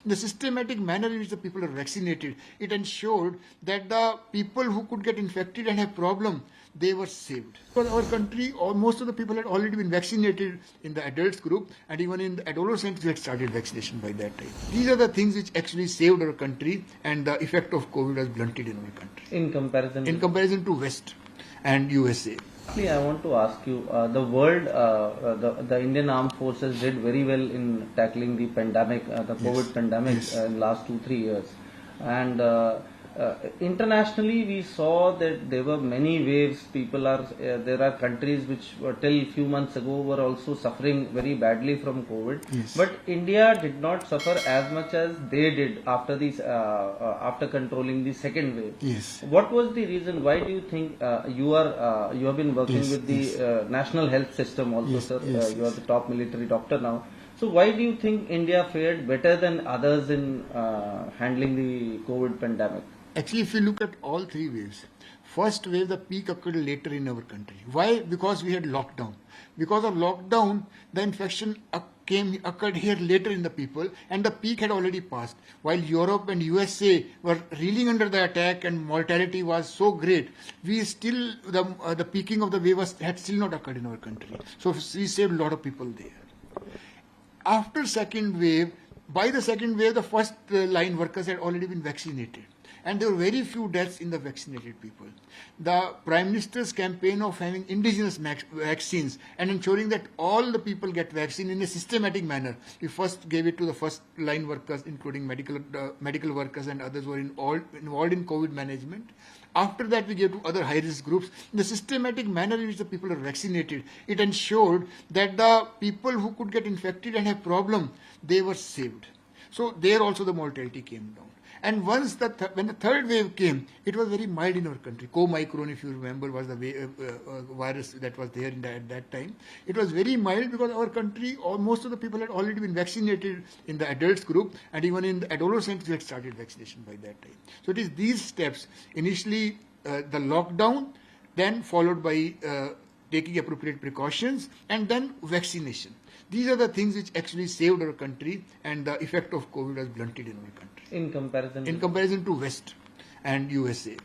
the systematic manner in which the people are vaccinated, it ensured that the people who could get infected and have problem, they were saved. Because our country, most of the people had already been vaccinated in the adults group, and even in the adolescents we had started vaccination by that time. These are the things which actually saved our country, and the effect of COVID was blunted in our country. In comparison To West and USA. I want to ask you, the world, the Indian Armed Forces did very well in tackling the pandemic, the COVID pandemic in last 2-3 years. And internationally we saw that there were many waves. There are countries which were till few months ago were also suffering very badly from COVID. Yes. But India did not suffer as much as they did after after controlling the second wave. Yes. What was the reason? Why do you think you have been working with the national health system also, sir? You are the top military doctor now. So why do you think India fared better than others in handling the COVID pandemic? Actually, if you look at all three waves, first wave, the peak occurred later in our country. Why? Because we had lockdown. Because of lockdown, the infection occurred here later in the people, and the peak had already passed. While Europe and USA were reeling under the attack and mortality was so great, we still, the peaking of the wave had still not occurred in our country. So we saved a lot of people there. After second wave, by the second wave, the first line workers had already been vaccinated. And there were very few deaths in the vaccinated people. The Prime Minister's campaign of having indigenous vaccines and ensuring that all the people get vaccine in a systematic manner. We first gave it to the first line workers, including medical workers and others who were involved in COVID management. After that, we gave to other high-risk groups. In the systematic manner in which the people are vaccinated, it ensured that the people who could get infected and have problem, they were saved. So there also the mortality came down. And once when the third wave came, it was very mild in our country. Co-micron, if you remember, was the virus that was there at that time. It was very mild because our country, most of the people had already been vaccinated in the adults group, and even in the adolescents we had started vaccination by that time. So it is these steps, initially the lockdown, then followed by taking appropriate precautions, and then vaccination. These are the things which actually saved our country, and the effect of COVID was blunted in our country. In comparison to West and USA.